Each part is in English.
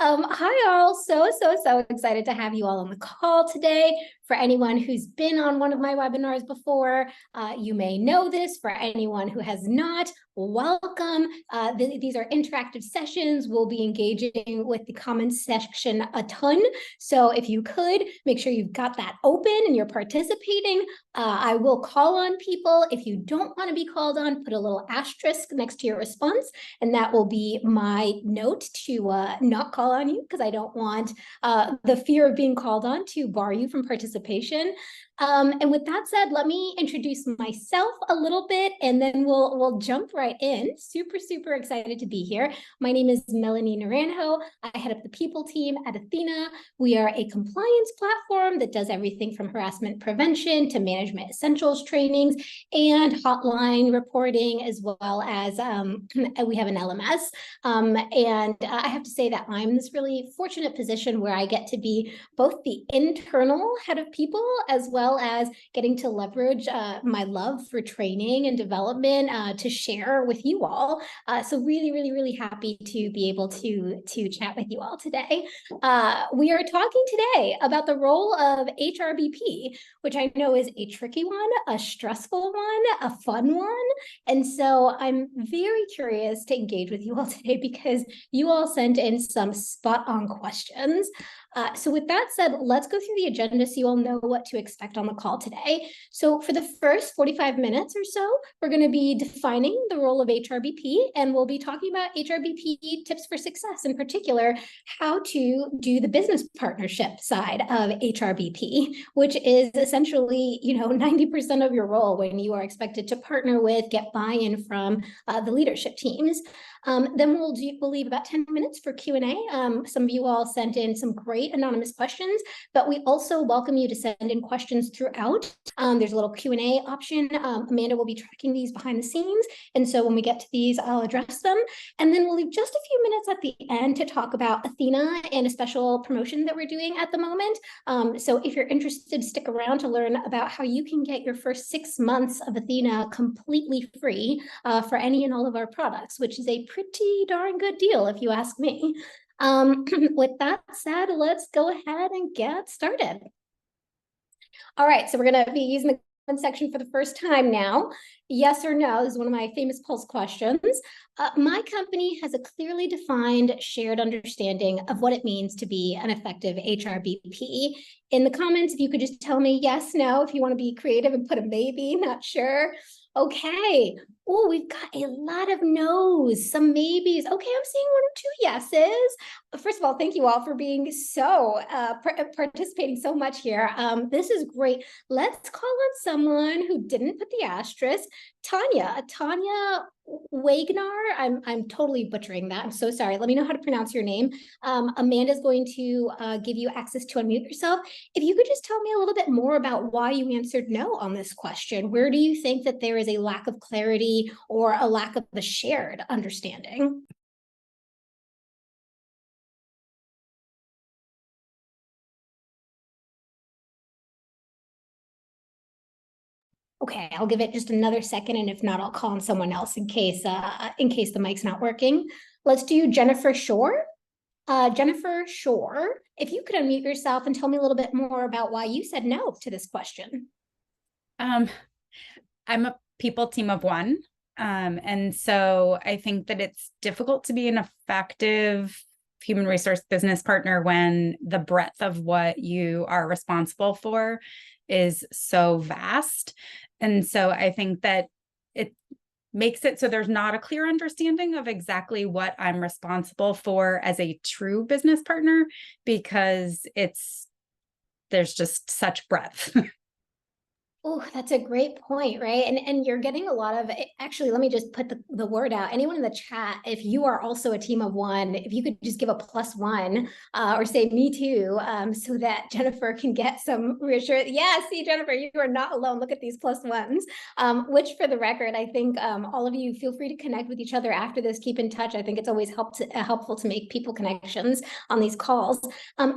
Hi all, so excited to have you all on the call today. For anyone who's been on one of my webinars before, you may know this. For anyone who has not, welcome. These are interactive sessions. We'll be engaging with the comments section a ton. So if you could, make sure you've got that open and you're participating. I will call on people. If you don't want to be called on, put a little asterisk next to your response, and that will be my note to not call on you, because I don't want the fear of being called on to bar you from participation. And with that said, let me introduce myself a little bit, and then we'll jump right in. Super excited to be here. My name is Melanie Naranjo. I head up the people team at Athena. We are a compliance platform that does everything from harassment prevention to management essentials trainings and hotline reporting, as well as we have an LMS. And I have to say that I'm in this really fortunate position where I get to be both the internal head of people, as well as getting to leverage my love for training and development to share with you all. So really happy to be able to chat with you all today. We are talking today about the role of HRBP, which I know is a tricky one, a stressful one, a fun one. And so I'm very curious to engage with you all today because you all sent in some spot on questions. So with that said, let's go through the agenda so you all know what to expect on the call today. So for the first 45 minutes or so, we're going to be defining the role of HRBP, and we'll be talking about HRBP tips for success, in particular, how to do the business partnership side of HRBP, which is essentially, 90% of your role when you are expected to partner with, get buy-in from the leadership teams. Then we'll leave about 10 minutes for Q&A. Some of you all sent in some great anonymous questions, but we also welcome you to send in questions throughout. There's a little Q&A option. Amanda will be tracking these behind the scenes. And so when we get to these, I'll address them. And then we'll leave just a few minutes at the end to talk about Athena and a special promotion that we're doing at the moment. So if you're interested, stick around to learn about how you can get your first 6 months of Athena completely free for any and all of our products, which is a pretty darn good deal if you ask me. With that said, let's go ahead and get started. All right, so we're going to be using the comment section for the first time now. Yes or no is one of my famous pulse questions. My company has a clearly defined shared understanding of what it means to be an effective HRBP. In the comments, if you could just tell me yes, no, if you want to be creative and put a maybe, not sure. Okay. Oh, we've got a lot of no's, some maybes. Okay, I'm seeing 1 or 2 yeses. First of all, thank you all for being so participating so much here. This is great. Let's call on someone who didn't put the asterisk. Tanya Wagner. I'm totally butchering that. I'm so sorry. Let me know how to pronounce your name. Amanda's going to give you access to unmute yourself. If you could just tell me a little bit more about why you answered no on this question. Where do you think that there is a lack of clarity or a lack of a shared understanding? Okay, I'll give it just another second, and if not, I'll call on someone else in case the mic's not working. Let's do Jennifer Shore. Jennifer Shore, if you could unmute yourself and tell me a little bit more about why you said no to this question. I'm a people team of one. And so I think that it's difficult to be an effective human resource business partner when the breadth of what you are responsible for is so vast. And so I think that it makes it so there's not a clear understanding of exactly what I'm responsible for as a true business partner, because there's just such breadth. Oh, that's a great point, right? And you're getting a lot of, actually, let me just put the word out. Anyone in the chat, if you are also a team of one, if you could just give a +1 or say me too, so that Jennifer can get some reassurance. Yeah, see, Jennifer, you are not alone. Look at these +1s, which for the record, I think all of you feel free to connect with each other after this. Keep in touch. I think it's always helpful to make people connections on these calls.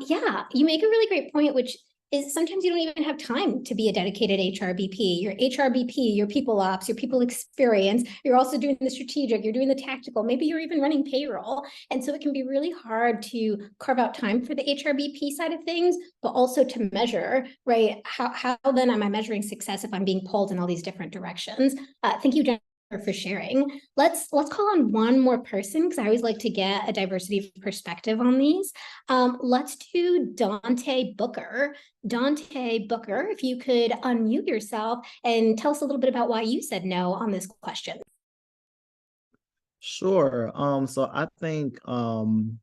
Yeah, you make a really great point, which is sometimes you don't even have time to be a dedicated HRBP. Your HRBP, your people ops, your people experience, you're also doing the strategic, you're doing the tactical, maybe you're even running payroll. And so it can be really hard to carve out time for the HRBP side of things, but also to measure, right? How then am I measuring success if I'm being pulled in all these different directions? Thank you, Jennifer, for sharing. Let's call on one more person, because I always like to get a diversity of perspective on these. Let's do Dante Booker. Dante Booker, if you could unmute yourself and tell us a little bit about why you said no on this question. Sure. So I think from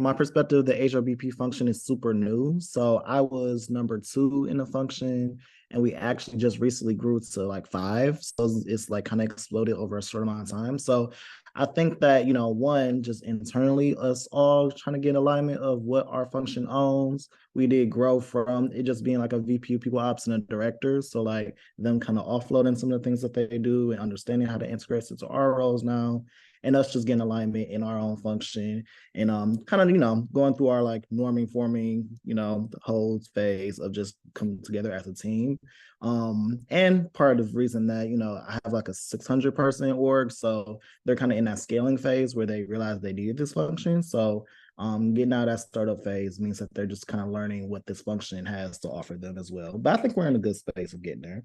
my perspective, the HRBP function is super new. So I was number 2 in the function, and we actually just recently grew to like 5. So it's like kind of exploded over a short amount of time. So I think that, one, just internally, us all trying to get alignment of what our function owns. We did grow from it just being like a VP of people ops and a director. So like them kind of offloading some of the things that they do and understanding how to integrate into our roles now, and us just getting alignment in our own function, and kind of going through our like norming, forming, the whole phase of just coming together as a team. And part of the reason that I have like a 600 person org, so they're kind of in that scaling phase where they realize they needed this function. So getting out of that startup phase means that they're just kind of learning what this function has to offer them as well. But I think we're in a good space of getting there.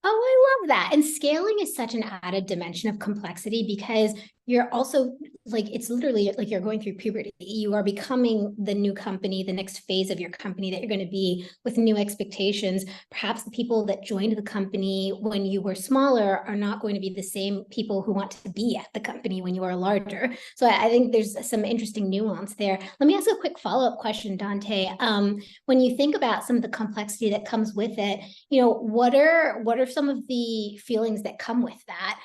Oh, I love that. And scaling is such an added dimension of complexity, because you're also like, it's literally like you're going through puberty. You are becoming the new company, the next phase of your company that you're going to be, with new expectations. Perhaps the people that joined the company when you were smaller are not going to be the same people who want to be at the company when you are larger. So I think there's some interesting nuance there. Let me ask a quick follow-up question, Dante. When you think about some of the complexity that comes with it, what are some of the feelings that come with that?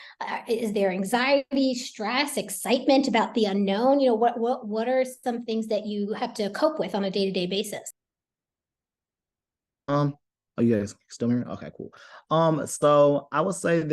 Is there anxiety, stress, excitement about the unknown? What are some things that you have to cope with on a day-to-day basis? Oh, you guys still here? Okay, cool. So I would say in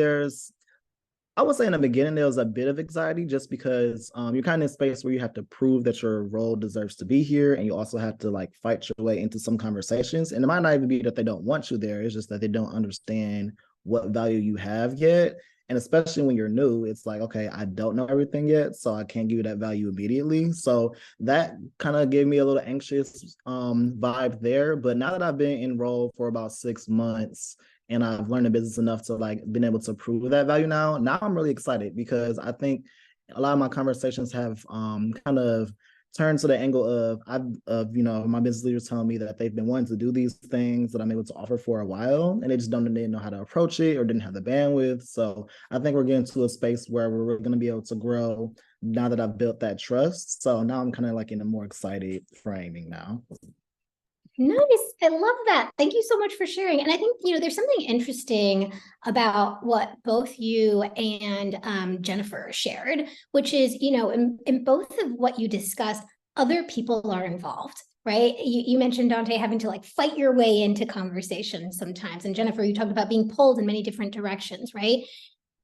the beginning there was a bit of anxiety, just because you're kind of in a space where you have to prove that your role deserves to be here, and you also have to like fight your way into some conversations. And it might not even be that they don't want you there; it's just that they don't understand what value you have yet. And especially when you're new, it's like, okay, I don't know everything yet, so I can't give you that value immediately. So that kind of gave me a little anxious vibe there. But now that I've been enrolled for about 6 months, and I've learned the business enough to like been able to prove that value now I'm really excited, because I think a lot of my conversations have kind of turned to the angle of my business leaders telling me that they've been wanting to do these things that I'm able to offer for a while, and they just didn't know how to approach it or didn't have the bandwidth. So I think we're getting to a space where we're going to be able to grow now that I've built that trust. So now I'm kind of like in a more excited framing now. Nice. I love that. Thank you so much for sharing. And I think, there's something interesting about what both you and Jennifer shared, which is, in both of what you discussed, other people are involved, right? You mentioned, Dante, having to like fight your way into conversations sometimes. And Jennifer, you talked about being pulled in many different directions, right?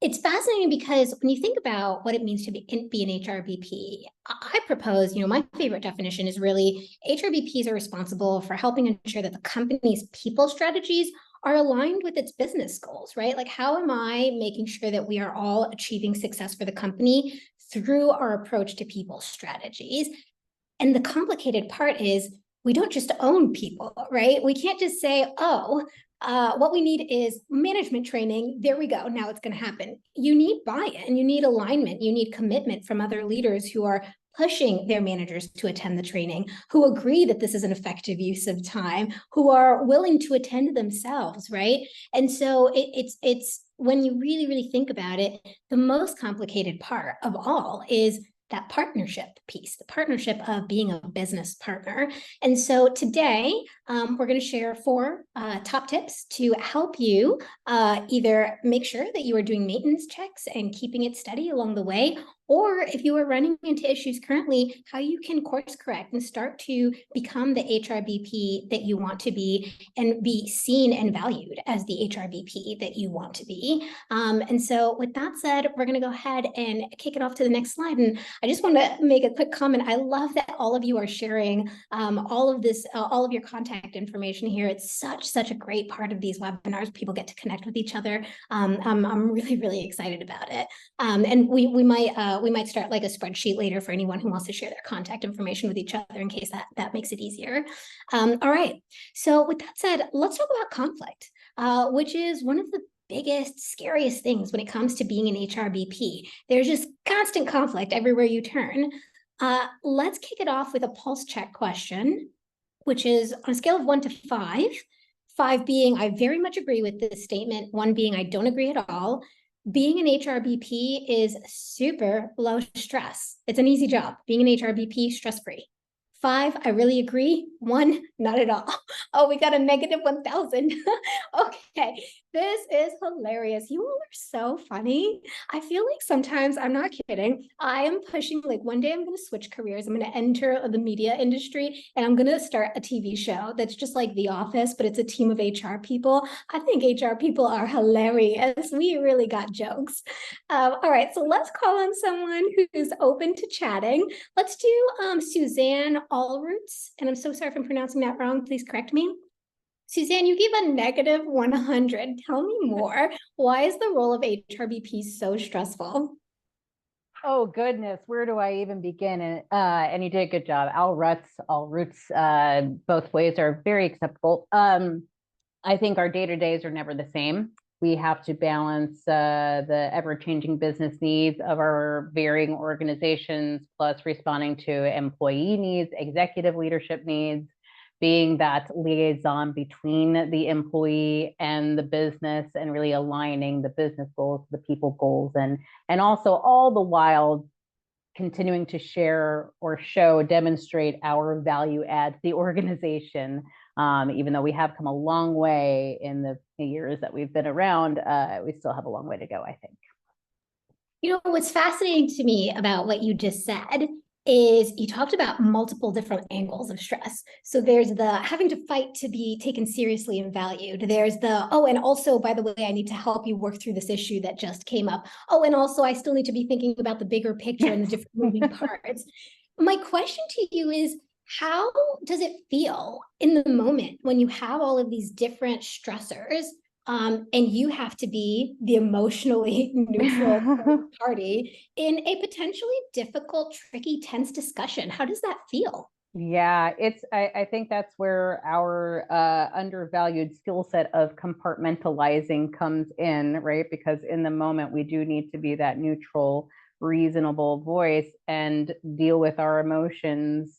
It's fascinating because when you think about what it means to be an HRBP, I propose, my favorite definition is really HRBPs are responsible for helping ensure that the company's people strategies are aligned with its business goals, right? Like, how am I making sure that we are all achieving success for the company through our approach to people strategies? And the complicated part is we don't just own people, right? We can't just say, oh, what we need is management training. There we go. Now it's going to happen. You need buy-in, you need alignment, you need commitment from other leaders who are pushing their managers to attend the training, who agree that this is an effective use of time, who are willing to attend themselves, right? And so it's when you really, really think about it, the most complicated part of all is that partnership piece, the partnership of being a business partner. And so today, we're going to share 4 top tips to help you either make sure that you are doing maintenance checks and keeping it steady along the way, or if you are running into issues currently, how you can course correct and start to become the HRBP that you want to be and be seen and valued as the HRBP that you want to be. And so with that said, we're going to go ahead and kick it off to the next slide. And I just want to make a quick comment. I love that all of you are sharing all of this, all of your contact information here. It's such a great part of these webinars. People get to connect with each other. I'm really excited about it. And we might start like a spreadsheet later for anyone who wants to share their contact information with each other in case that makes it easier. All right. So with that said, let's talk about conflict, which is one of the biggest, scariest things when it comes to being an HRBP. There's just constant conflict everywhere you turn. Let's kick it off with a pulse check question, which is on a scale of 1 to 5, 5 being I very much agree with this statement, 1 being I don't agree at all. Being an HRBP is super low stress. It's an easy job. Being an HRBP, stress-free. 5, I really agree. 1, not at all. Oh, we got a negative 1,000. Okay, this is hilarious. You all are so funny. I feel like sometimes, I'm not kidding, I am pushing, like one day I'm going to switch careers. I'm going to enter the media industry and I'm going to start a TV show that's just like The Office, but it's a team of HR people. I think HR people are hilarious. We really got jokes. All right, so let's call on someone who's open to chatting. Let's do Suzanne Allroots, and I'm so sorry if I'm pronouncing that wrong. Please correct me. Suzanne, you gave a negative 100. Tell me more. Why is the role of HRBP so stressful? Oh goodness, where do I even begin? And you did a good job. All roots, both ways are very acceptable. I think our day-to-days are never the same. We have to balance the ever-changing business needs of our varying organizations, plus responding to employee needs, executive leadership needs, being that liaison between the employee and the business, and really aligning the business goals, the people goals, and also all the while continuing to share or demonstrate our value add to the organization. Even though we have come a long way in the years that we've been around, we still have a long way to go, I think. You know, what's fascinating to me about what you just said is you talked about multiple different angles of stress. So there's the having to fight to be taken seriously and valued. There's the, oh, and also, by the way, I need to help you work through this issue that just came up. Oh, and also I still need to be thinking about the bigger picture and the different moving parts. My question to you is, how does it feel in the moment when you have all of these different stressors and you have to be the emotionally neutral party in a potentially difficult, tricky, tense discussion? How does that feel? Yeah, I think that's where our undervalued skill set of compartmentalizing comes in, right? Because in the moment, we do need to be that neutral, reasonable voice and deal with our emotions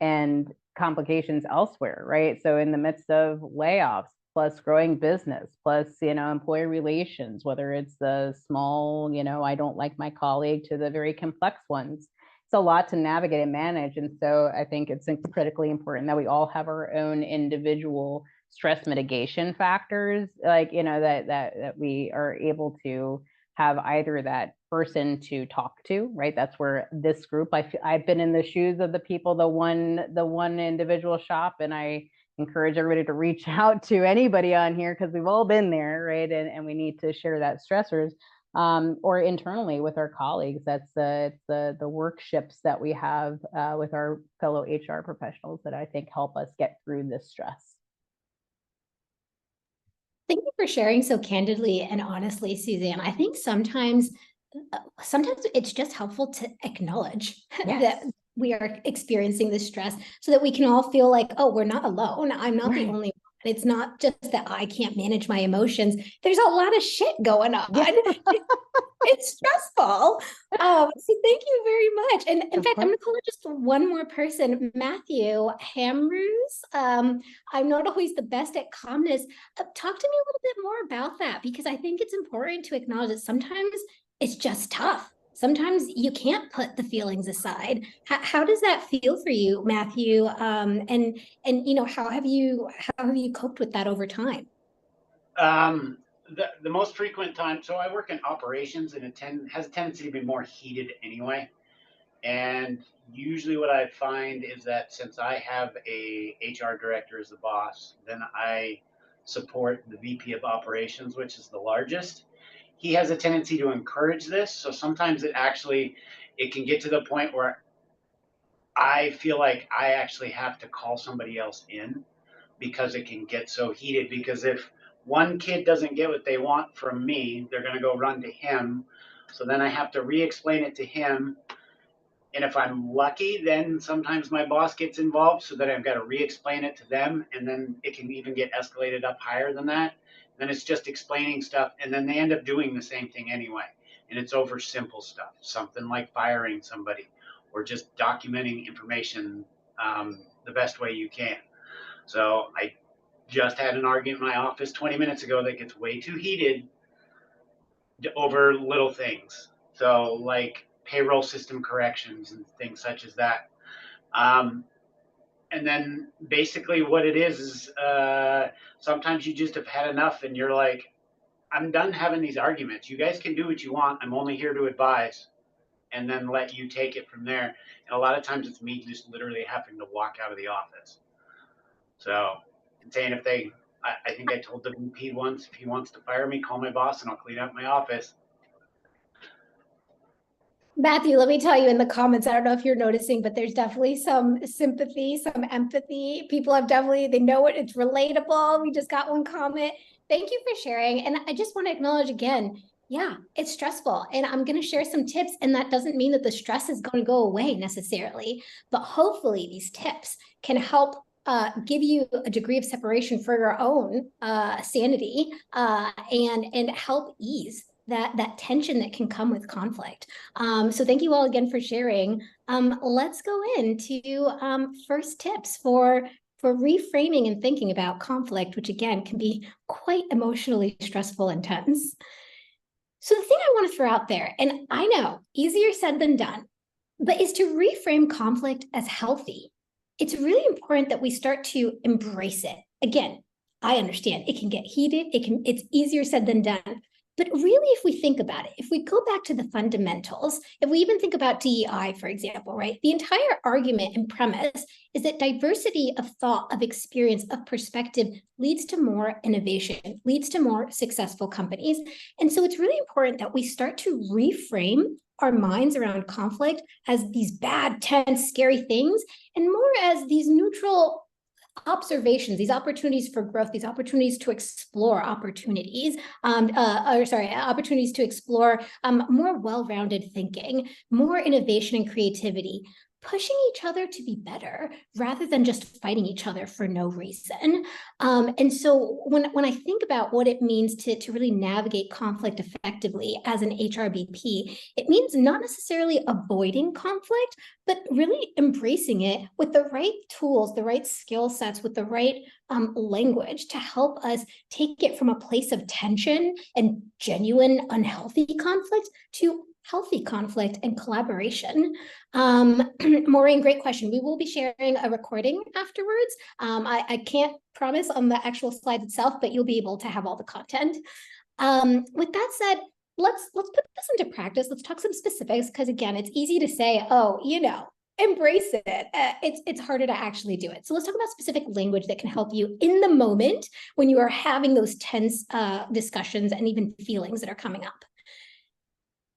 and complications elsewhere, right? So in the midst of layoffs, plus growing business, plus, employee relations, whether it's the small, I don't like my colleague, to the very complex ones. It's a lot to navigate and manage. And so I think it's critically important that we all have our own individual stress mitigation factors, like, that we are able to have either that person to talk to, right? That's where this group, I've been in the shoes of the people, the one individual shop, and I encourage everybody to reach out to anybody on here because we've all been there, right? And we need to share that stressors, or internally with our colleagues. That's the workshops that we have with our fellow HR professionals that I think help us get through this stress. Thank you for sharing so candidly and honestly, Suzanne. I think sometimes it's just helpful to acknowledge that we are experiencing this stress so that we can all feel like, oh, we're not alone. I'm not the only one. It's not just that I can't manage my emotions. There's a lot of shit going on. It's stressful. So thank you very much. And in fact, I'm going to call it just one more person, Matthew Hamruse. I'm not always the best at calmness. Talk to me a little bit more about that, because I think it's important to acknowledge that sometimes it's just tough. Sometimes you can't put the feelings aside. How does that feel for you, Matthew? And how have you coped with that over time? the most frequent time, so I work in operations and has a tendency to be more heated anyway. And usually what I find is that since I have a HR director as the boss, then I support the VP of operations, which is the largest. He has a tendency to encourage this. So sometimes it can get to the point where I feel like I actually have to call somebody else in because it can get so heated. Because if one kid doesn't get what they want from me, they're going to go run to him. So then I have to re-explain it to him. And if I'm lucky, then sometimes my boss gets involved so that I've got to re-explain it to them. And then it can even get escalated up higher than that. Then it's just explaining stuff. And then they end up doing the same thing anyway. And it's over simple stuff, something like firing somebody or just documenting information the best way you can. So I just had an argument in my office 20 minutes ago that gets way too heated over little things. So like payroll system corrections and things such as that. And then basically what it is sometimes you just have had enough and you're like, I'm done having these arguments. You guys can do what you want. I'm only here to advise and then let you take it from there. And a lot of times it's me just literally having to walk out of the office. So saying I think I told the VP once, if he wants to fire me, call my boss and I'll clean up my office. Matthew, let me tell you in the comments, I don't know if you're noticing, but there's definitely some sympathy, some empathy. People they know it, it's relatable. We just got one comment. Thank you for sharing. And I just want to acknowledge again, yeah, it's stressful. And I'm going to share some tips. And that doesn't mean that the stress is going to go away necessarily, but hopefully these tips can help give you a degree of separation for your own sanity and help ease that tension that can come with conflict. So thank you all again for sharing. Let's go into first tips for reframing and thinking about conflict, which again can be quite emotionally stressful and tense. So the thing I want to throw out there, and I know easier said than done, but is to reframe conflict as healthy. It's really important that we start to embrace it. Again, I understand it can get heated. It's easier said than done. But really, if we think about it, if we go back to the fundamentals, if we even think about DEI, for example, right? The entire argument and premise is that diversity of thought, of experience, of perspective leads to more innovation, leads to more successful companies. And so it's really important that we start to reframe our minds around conflict as these bad, tense, scary things, and more as these neutral observations, these opportunities for growth, these opportunities to explore opportunities to explore more well-rounded thinking, more innovation and creativity, pushing each other to be better rather than just fighting each other for no reason. And so when I think about what it means to really navigate conflict effectively as an HRBP, it means not necessarily avoiding conflict, but really embracing it with the right tools, the right skill sets, with the right language to help us take it from a place of tension and genuine unhealthy conflict to healthy conflict and collaboration. Maureen, great question. We will be sharing a recording afterwards. I can't promise on the actual slide itself, but you'll be able to have all the content. With that said, let's put this into practice. Let's talk some specifics, because again, it's easy to say, oh, embrace it. It's harder to actually do it. So let's talk about specific language that can help you in the moment when you are having those tense discussions and even feelings that are coming up.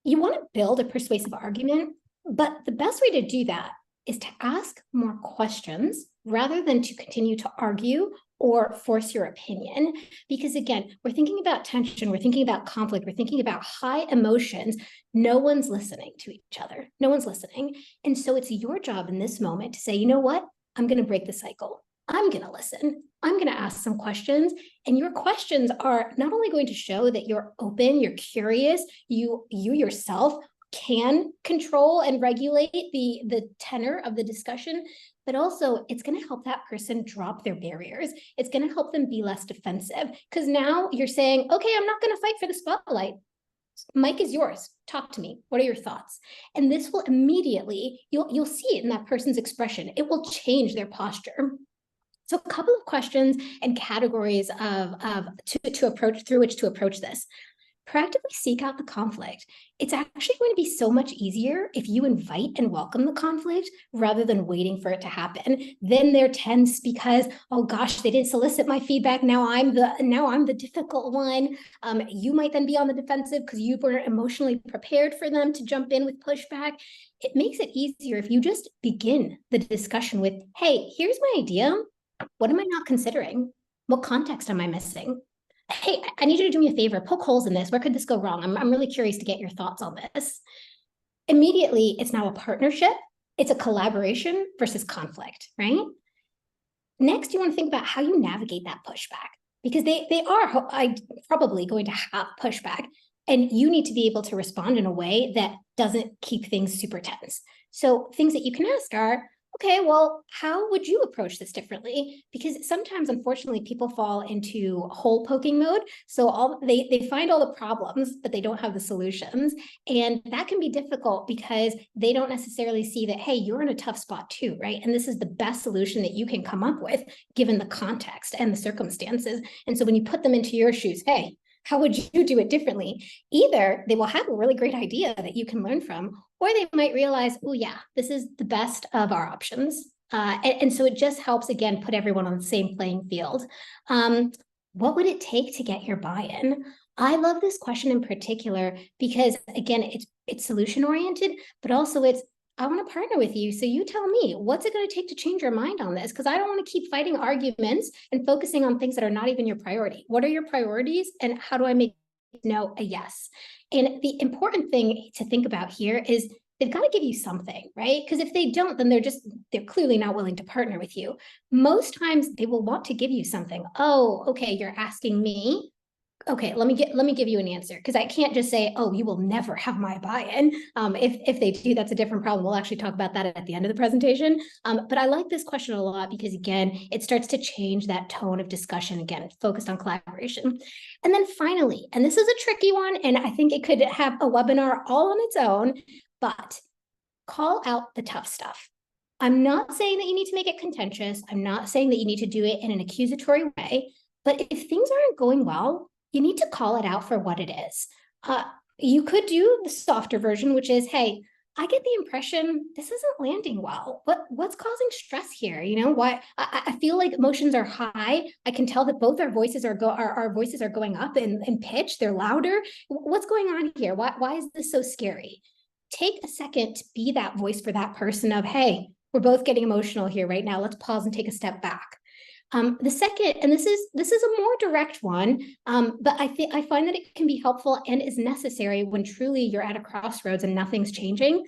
You want to build a persuasive argument, but the best way to do that is to ask more questions rather than to continue to argue or force your opinion. Because again, we're thinking about tension, we're thinking about conflict, we're thinking about high emotions. No one's listening to each other. No one's listening. And so it's your job in this moment to say, you know what? I'm going to break the cycle. I'm going to listen. I'm going to ask some questions. And your questions are not only going to show that you're open, you're curious, you yourself can control and regulate the tenor of the discussion, but also it's going to help that person drop their barriers. It's going to help them be less defensive, because now you're saying, okay, I'm not going to fight for the spotlight. Mic is yours. Talk to me. What are your thoughts? And this will immediately, you'll see it in that person's expression. It will change their posture. So a couple of questions and categories to approach through which to approach this. Proactively seek out the conflict. It's actually going to be so much easier if you invite and welcome the conflict rather than waiting for it to happen. Then they're tense because, oh gosh, they didn't solicit my feedback. Now I'm the difficult one. You might then be on the defensive because you weren't emotionally prepared for them to jump in with pushback. It makes it easier if you just begin the discussion with, hey, here's my idea. What am I not considering? What context am I missing? Hey, I need you to do me a favor, poke holes in this. Where could this go wrong? I'm really curious to get your thoughts on this. Immediately, it's now a partnership. It's a collaboration versus conflict, right? Next, you want to think about how you navigate that pushback, because they are probably going to have pushback, and you need to be able to respond in a way that doesn't keep things super tense. So things that you can ask are, okay, well, how would you approach this differently? Because sometimes, unfortunately, people fall into hole poking mode. So they find all the problems, but they don't have the solutions. And that can be difficult because they don't necessarily see that, hey, you're in a tough spot too, right? And this is the best solution that you can come up with given the context and the circumstances. And so when you put them into your shoes, hey, how would you do it differently? Either they will have a really great idea that you can learn from, or they might realize, oh yeah, this is the best of our options. And so it just helps, again, put everyone on the same playing field. What would it take to get your buy-in? I love this question in particular because, again, it's solution oriented, but also it's, I want to partner with you. So you tell me, what's it going to take to change your mind on this? Because I don't want to keep fighting arguments and focusing on things that are not even your priority. What are your priorities and how do I make no a yes? And the important thing to think about here is they've got to give you something, right? Because if they don't, then they're clearly not willing to partner with you. Most times they will want to give you something. Oh, okay, you're asking me. Okay, let me give you an answer, because I can't just say, oh, you will never have my buy-in. If they do, that's a different problem. We'll actually talk about that at the end of the presentation. But I like this question a lot because, again, it starts to change that tone of discussion, again, focused on collaboration. And then finally, and this is a tricky one, and I think it could have a webinar all on its own, but call out the tough stuff. I'm not saying that you need to make it contentious. I'm not saying that you need to do it in an accusatory way, but if things aren't going well, you need to call it out for what it is. You could do the softer version, which is, hey, I get the impression this isn't landing well. What's causing stress here? You know, why I feel like emotions are high. I can tell that both our voices are going up in pitch. They're louder. What's going on here? Why is this so scary? Take a second to be that voice for that person of, hey, we're both getting emotional here right now. Let's pause and take a step back. The second, and this is a more direct one, but I find that it can be helpful and is necessary when truly you're at a crossroads and nothing's changing.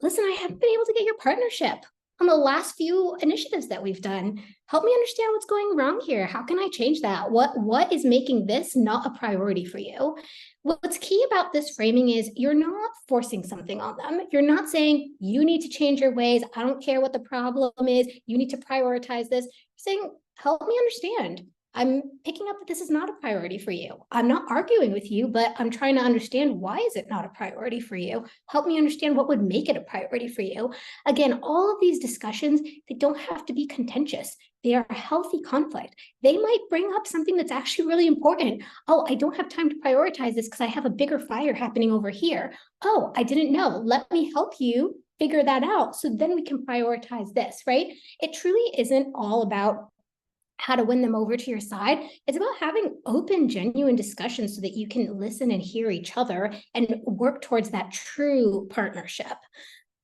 Listen, I haven't been able to get your partnership on the last few initiatives that we've done. Help me understand what's going wrong here. How can I change that? What is making this not a priority for you? What's key about this framing is you're not forcing something on them. You're not saying you need to change your ways. I don't care what the problem is. You need to prioritize this. You're saying, help me understand. I'm picking up that this is not a priority for you. I'm not arguing with you, but I'm trying to understand, why is it not a priority for you? Help me understand what would make it a priority for you. Again, all of these discussions, they don't have to be contentious. They are a healthy conflict. They might bring up something that's actually really important. Oh, I don't have time to prioritize this because I have a bigger fire happening over here. Oh, I didn't know. Let me help you figure that out so then we can prioritize this, right? It truly isn't all about how to win them over to your side. It's about having open, genuine discussions so that you can listen and hear each other and work towards that true partnership.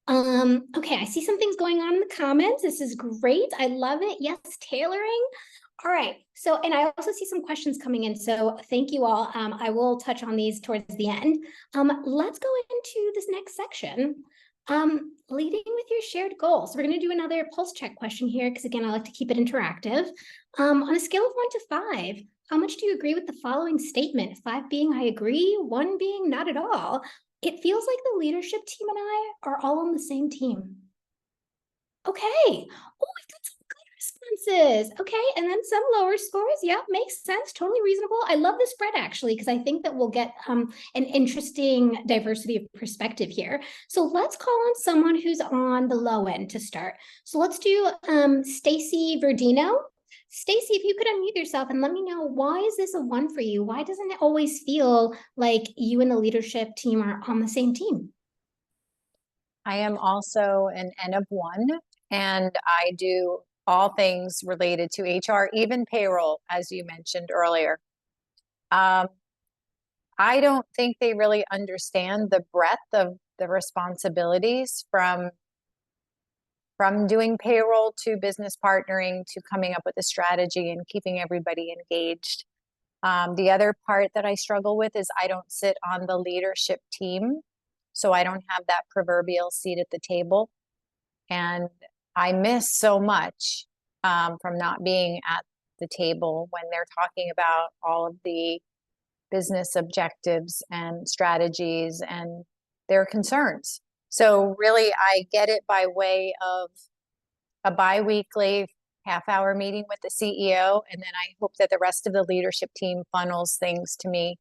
Okay, I see some things going on in the comments. This is great. I love it. Yes, tailoring. All right. So, and I also see some questions coming in. So thank you all. I will touch on these towards the end. Let's go into this next section. Leading with your shared goals. So we're going to do another pulse check question here, because again, I like to keep it interactive. On a scale of 1 to 5, how much do you agree with the following statement? 5 being I agree, 1 being not at all. It feels like the leadership team and I are all on the same team. Okay. Oh, we've got some good responses. Okay. And then some lower scores. Yeah, makes sense. Totally reasonable. I love the spread actually, because I think that we'll get an interesting diversity of perspective here. So let's call on someone who's on the low end to start. So let's do Stacy Verdino. Stacey, if you could unmute yourself and let me know, why is this a one for you? Why doesn't it always feel like you and the leadership team are on the same team? I am also an N of one, and I do all things related to HR, even payroll, as you mentioned earlier. I don't think they really understand the breadth of the responsibilities from doing payroll to business partnering to coming up with a strategy and keeping everybody engaged. The other part that I struggle with is I don't sit on the leadership team, so I don't have that proverbial seat at the table. And I miss so much from not being at the table when they're talking about all of the business objectives and strategies and their concerns. So really, I get it by way of a bi-weekly half-hour meeting with the CEO, and then I hope that the rest of the leadership team funnels things to me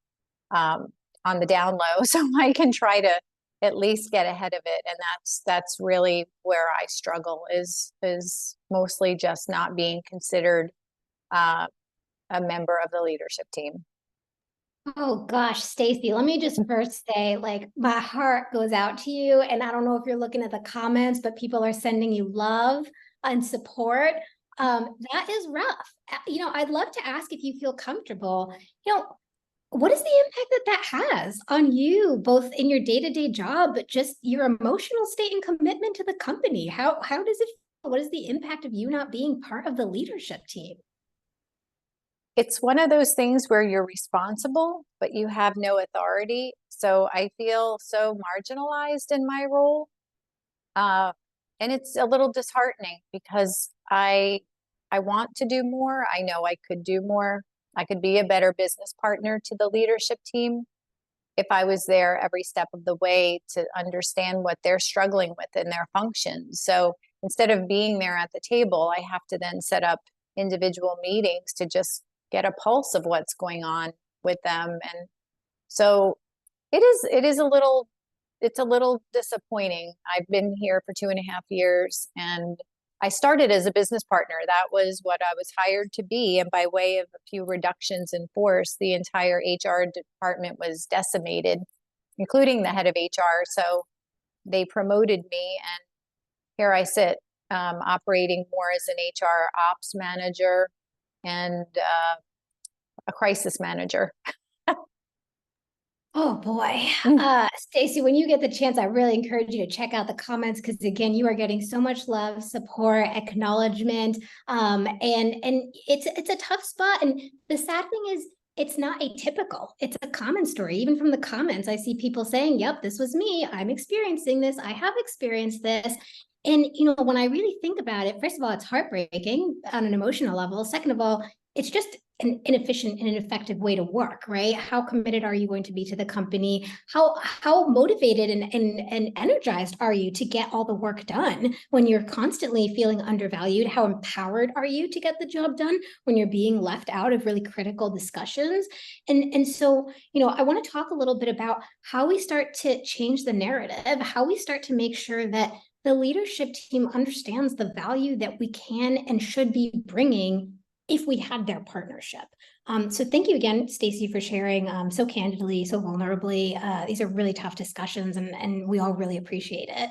on the down low, so I can try to at least get ahead of it. And that's really where I struggle, is mostly just not being considered a member of the leadership team. Oh gosh, Stacey, let me just first say, like, my heart goes out to you. And I don't know if you're looking at the comments, but people are sending you love and support. That is rough. I'd love to ask if you feel comfortable, what is the impact that has on you, both in your day-to-day job, but just your emotional state and commitment to the company? How does it feel? What is the impact of you not being part of the leadership team? It's one of those things where you're responsible, but you have no authority. So I feel so marginalized in my role. And it's a little disheartening because I want to do more. I know I could do more. I could be a better business partner to the leadership team if I was there every step of the way to understand what they're struggling with in their functions. So instead of being there at the table, I have to then set up individual meetings to just get a pulse of what's going on with them. And so it's a little disappointing. I've been here for 2.5 years, and I started as a business partner. That was what I was hired to be. And by way of a few reductions in force, the entire HR department was decimated, including the head of HR. So they promoted me, and here I sit, operating more as an HR ops manager and a crisis manager. Oh boy. Stacey, when you get the chance, I really encourage you to check out the comments, because again, you are getting so much love, support, acknowledgement. And it's a tough spot. And the sad thing is, it's not atypical. It's a common story. Even from the comments, I see people saying, yep, this was me. I'm experiencing this. I have experienced this. And, when I really think about it, first of all, it's heartbreaking on an emotional level. Second of all, it's just an inefficient and ineffective way to work, right? How committed are you going to be to the company? How motivated and energized are you to get all the work done when you're constantly feeling undervalued? How empowered are you to get the job done when you're being left out of really critical discussions? And so, I want to talk a little bit about how we start to change the narrative, how we start to make sure that the leadership team understands the value that we can and should be bringing if we had their partnership. So thank you again, Stacey, for sharing so candidly, so vulnerably. These are really tough discussions, and we all really appreciate it.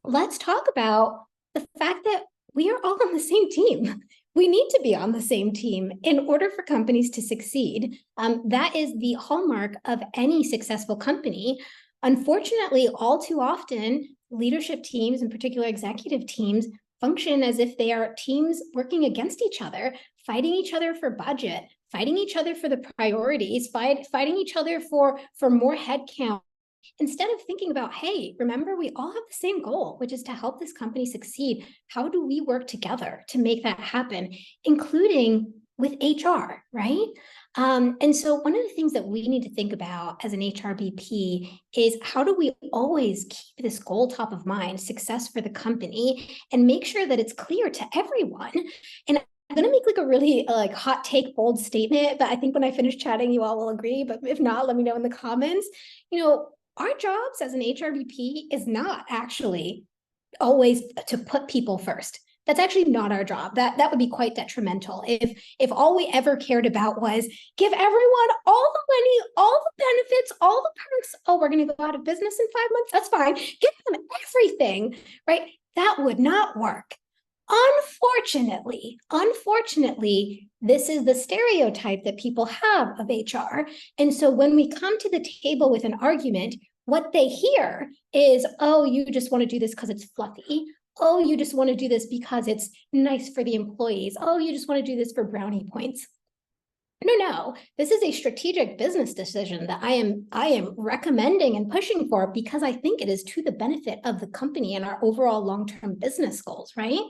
Let's talk about the fact that we are all on the same team. We need to be on the same team in order for companies to succeed. That is the hallmark of any successful company. Unfortunately, all too often, leadership teams, in particular executive teams, function as if they are teams working against each other, fighting each other for budget, fighting each other for the priorities, fighting each other for more headcount, instead of thinking about, hey, remember, we all have the same goal, which is to help this company succeed. How do we work together to make that happen, including with HR, right? And so one of the things that we need to think about as an HRBP is, how do we always keep this goal top of mind, success for the company, and make sure that it's clear to everyone? And I'm going to make like a really hot take, bold statement, but I think when I finish chatting, you all will agree. But if not, let me know in the comments. Our jobs as an HRBP is not actually always to put people first. That's actually not our job. That would be quite detrimental. If all we ever cared about was give everyone all the money, all the benefits, all the perks. Oh, we're going to go out of business in 5 months. That's fine. Give them everything, right? That would not work. Unfortunately, this is the stereotype that people have of HR. And so when we come to the table with an argument, what they hear is, oh, you just want to do this because it's fluffy. Oh, you just want to do this because it's nice for the employees. Oh, you just want to do this for brownie points. No, this is a strategic business decision that I am recommending and pushing for because I think it is to the benefit of the company and our overall long-term business goals, right?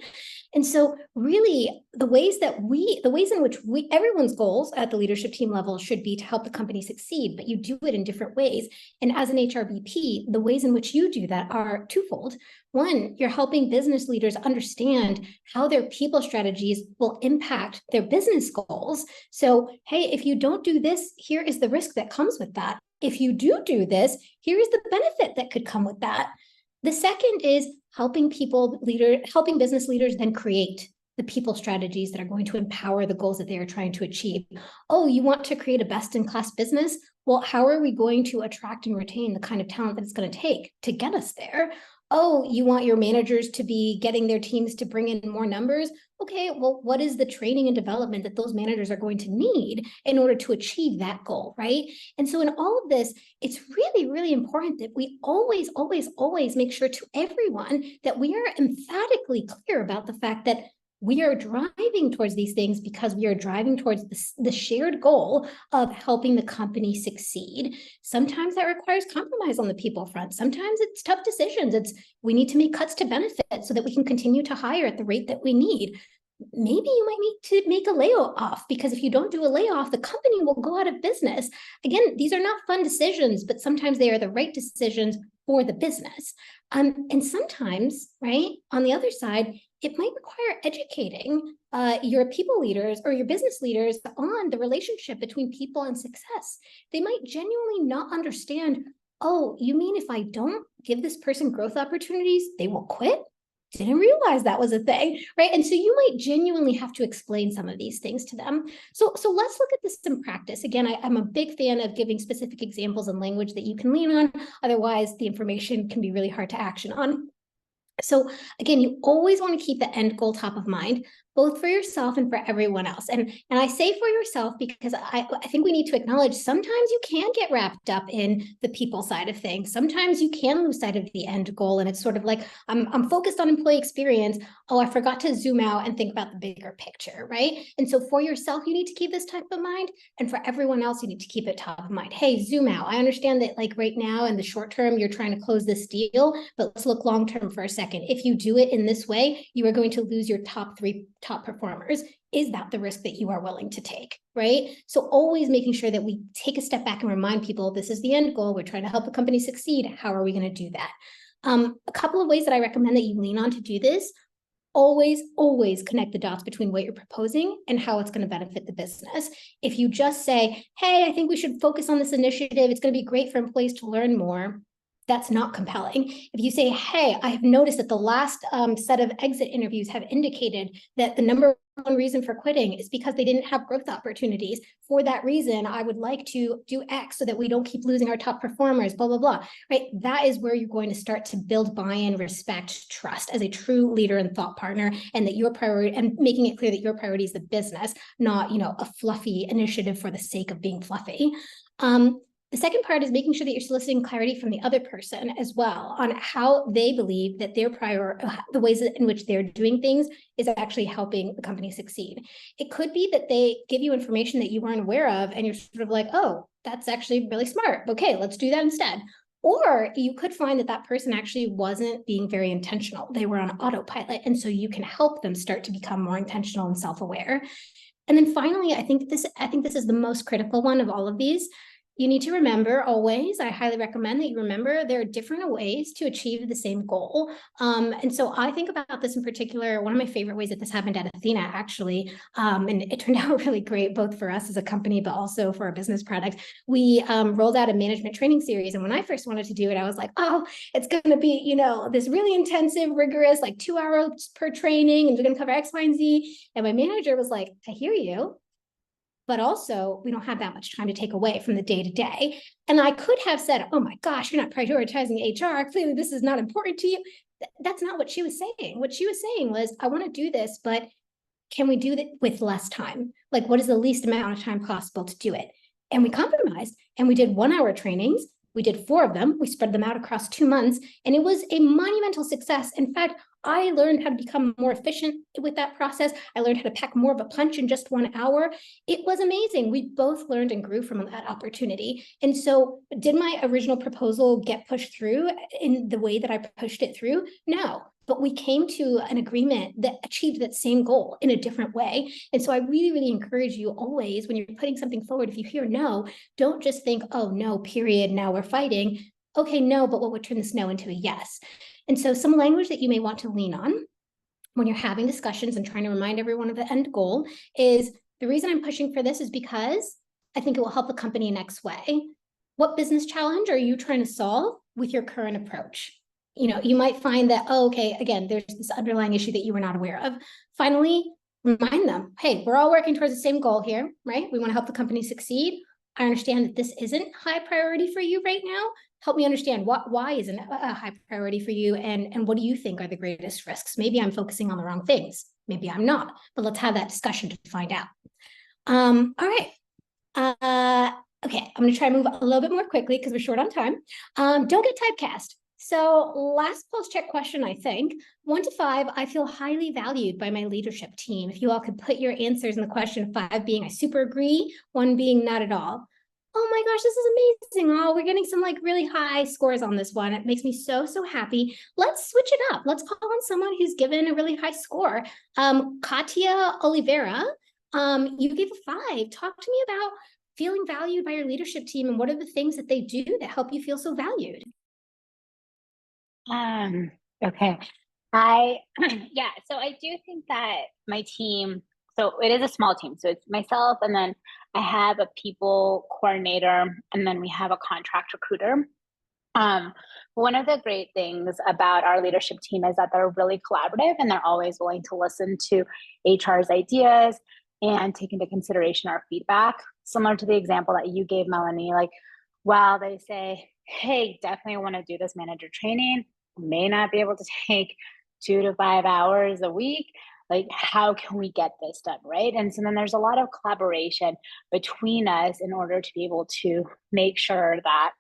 And so really the ways in which everyone's goals at the leadership team level should be to help the company succeed, but you do it in different ways. And as an HRBP, the ways in which you do that are twofold. One, you're helping business leaders understand how their people strategies will impact their business goals. So, hey, if you don't do this, here is the risk that comes with that. If you do this, here is the benefit that could come with that. The second is helping business leaders then create the people strategies that are going to empower the goals that they are trying to achieve. Oh, you want to create a best-in-class business? Well, how are we going to attract and retain the kind of talent that it's going to take to get us there? Oh, you want your managers to be getting their teams to bring in more numbers? Okay, well, what is the training and development that those managers are going to need in order to achieve that goal, right? And so in all of this, it's really, really important that we always make sure to everyone that we are emphatically clear about the fact that we are driving towards these things because we are driving towards the shared goal of helping the company succeed. Sometimes that requires compromise on the people front. Sometimes it's tough decisions. We need to make cuts to benefit so that we can continue to hire at the rate that we need. Maybe you might need to make a layoff because if you don't do a layoff, the company will go out of business. Again, these are not fun decisions, but sometimes they are the right decisions for the business. And sometimes, right, on the other side, it might require educating your people leaders or your business leaders on the relationship between people and success. They might genuinely not understand, oh, you mean if I don't give this person growth opportunities, they will quit? Didn't realize that was a thing, right? And so you might genuinely have to explain some of these things to them. So let's look at this in practice. Again, I'm a big fan of giving specific examples and language that you can lean on. Otherwise, the information can be really hard to action on. So again, you always want to keep the end goal top of mind, both for yourself and for everyone else. And I say for yourself because I think we need to acknowledge sometimes you can get wrapped up in the people side of things. Sometimes you can lose sight of the end goal. And it's sort of like, I'm focused on employee experience. Oh, I forgot to zoom out and think about the bigger picture, right? And so for yourself, you need to keep this top of mind. And for everyone else, you need to keep it top of mind. Hey, zoom out. I understand that like right now in the short term, you're trying to close this deal, but let's look long term for a second. If you do it in this way, you are going to lose your top performers. Is that the risk that you are willing to take, right? So always making sure that we take a step back and remind people this is the end goal. We're trying to help the company succeed. How are we going to do that? A couple of ways that I recommend that you lean on to do this. Always connect the dots between what you're proposing and how it's going to benefit the business. If you just say, hey, I think we should focus on this initiative, it's going to be great for employees to learn more, that's not compelling. If you say, hey, I have noticed that the last set of exit interviews have indicated that the number one reason for quitting is because they didn't have growth opportunities. For that reason, I would like to do X so that we don't keep losing our top performers, blah, blah, blah, right? That is where you're going to start to build buy-in, respect, trust as a true leader and thought partner, and that your priority, and making it clear that your priority is the business, not, a fluffy initiative for the sake of being fluffy. The second part is making sure that you're soliciting clarity from the other person as well on how they believe that the ways in which they're doing things is actually helping the company succeed. It could be that they give you information that you weren't aware of and you're sort of like, oh, that's actually really smart. Okay, let's do that instead. Or you could find that that person actually wasn't being very intentional. They were on autopilot. And so you can help them start to become more intentional and self-aware. And then finally, I think this is the most critical one of all of these. you need to remember always, I highly recommend that you remember there are different ways to achieve the same goal. And so I think about this in particular, one of my favorite ways that this happened at Athena, actually, and it turned out really great, both for us as a company, but also for our business product. We rolled out a management training series. And when I first wanted to do it, I was like, oh, it's going to be, you know, this really intensive, rigorous, like 2 hours per training, and we're going to cover X, Y, and Z. And my manager was like, I hear you, but also we don't have that much time to take away from the day to day. And I could have said, oh my gosh, you're not prioritizing HR. Clearly this is not important to you. That's not what she was saying. What she was saying was, I want to do this, but can we do it with less time? Like, what is the least amount of time possible to do it? And we compromised and we did 1 hour trainings. We did 4 of them. We spread them out across 2 months, and it was a monumental success. In fact, I learned how to become more efficient with that process. I learned how to pack more of a punch in just 1 hour. It was amazing. We both learned and grew from that opportunity. And so did my original proposal get pushed through in the way that I pushed it through? No. But we came to an agreement that achieved that same goal in a different way. And so I really, really encourage you always, when you're putting something forward, if you hear no, don't just think, oh, no, period, now we're fighting. Okay, no, but what would turn this no into a yes? And so some language that you may want to lean on when you're having discussions and trying to remind everyone of the end goal is, the reason I'm pushing for this is because I think it will help the company in X way. What business challenge are you trying to solve with your current approach? You know, you might find that, oh, okay, again, there's this underlying issue that you were not aware of. Finally, remind them, hey, we're all working towards the same goal here, right? We want to help the company succeed. I understand that this isn't high priority for you right now. Help me understand why isn't it a high priority for you, and what do you think are the greatest risks? Maybe I'm focusing on the wrong things. Maybe I'm not, but let's have that discussion to find out. All right. Okay, I'm going to try and move a little bit more quickly because we're short on time. Don't get typecast. So last pulse check question, I think, 1 to 5, I feel highly valued by my leadership team. If you all could put your answers in the question, 5 being I super agree, 1 being not at all. Oh my gosh, this is amazing. Oh, we're getting some like really high scores on this one. It makes me so, so happy. Let's switch it up. Let's call on someone who's given a really high score. Katia Oliveira, you gave a 5. Talk to me about feeling valued by your leadership team, and what are the things that they do that help you feel so valued? Okay. Yeah, so I do think that my team, so it is a small team. So it's myself, and then I have a people coordinator, and then we have a contract recruiter. One of the great things about our leadership team is that they're really collaborative, and they're always willing to listen to HR's ideas and take into consideration our feedback. Similar to the example that you gave, Melanie, like, while they say, hey, definitely want to do this manager training, may not be able to take 2 to 5 hours a week. Like, how can we get this done, right? And so then there's a lot of collaboration between us in order to be able to make sure that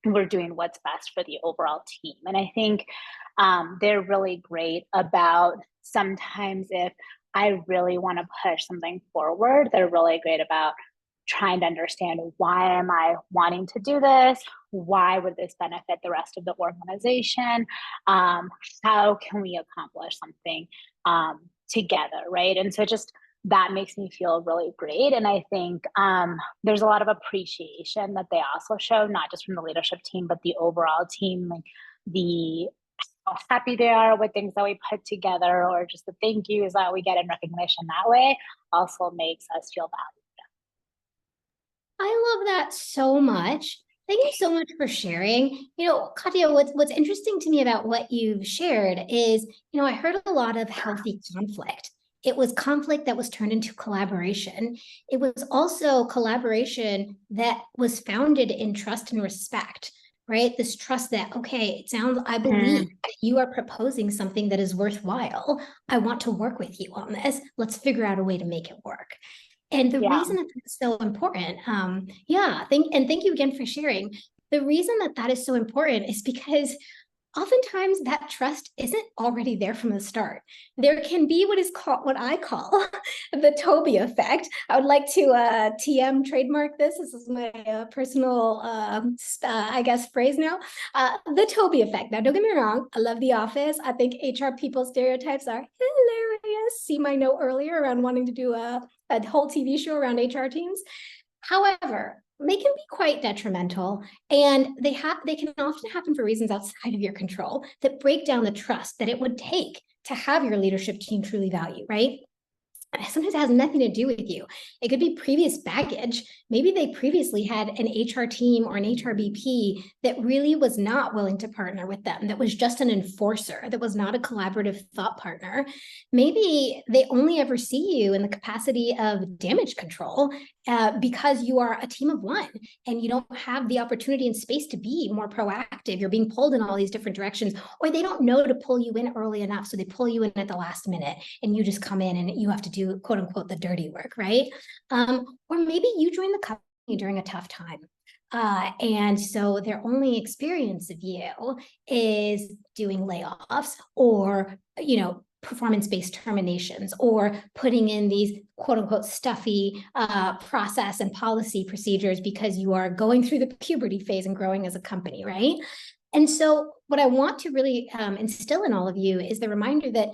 we're doing what's best for the overall team. And I think they're really great about, sometimes if I really want to push something forward, they're really great about trying to understand, why am I wanting to do this? Why would this benefit the rest of the organization? How can we accomplish something together, right? And so just that makes me feel really great. And I think there's a lot of appreciation that they also show, not just from the leadership team, but the overall team, like how happy they are with things that we put together, or just the thank yous that we get in recognition that way also makes us feel valued. I love that so much. Thank you so much for sharing. You know, Katia, what's interesting to me about what you've shared is, you know, I heard a lot of healthy conflict. It was conflict that was turned into collaboration. It was also collaboration that was founded in trust and respect, right? This trust that, okay, it sounds, I believe that you are proposing something that is worthwhile. I want to work with you on this. Let's figure out a way to make it work. And the reason that that's so important, thank you again for sharing. The reason that that is so important is because oftentimes that trust isn't already there from the start. There can be what I call the Toby effect. I would like to TM trademark this. This is my personal, I guess, phrase now. The Toby effect. Now, don't get me wrong. I love The Office. I think HR people stereotypes are hilarious. See my note earlier around wanting to do a whole TV show around HR teams. However, they can be quite detrimental, and they can often happen for reasons outside of your control that break down the trust that it would take to have your leadership team truly value, right? Sometimes it has nothing to do with you. It could be previous baggage. Maybe they previously had an HR team or an HRBP that really was not willing to partner with them, that was just an enforcer, that was not a collaborative thought partner. Maybe they only ever see you in the capacity of damage control because you are a team of one and you don't have the opportunity and space to be more proactive. You're being pulled in all these different directions, or they don't know to pull you in early enough, so they pull you in at the last minute and you just come in and you have to do quote unquote the dirty work, right? Or maybe you join the company during a tough time. And so their only experience of you is doing layoffs or, performance-based terminations, or putting in these quote unquote stuffy process and policy procedures because you are going through the puberty phase and growing as a company, right? And so what I want to really instill in all of you is the reminder that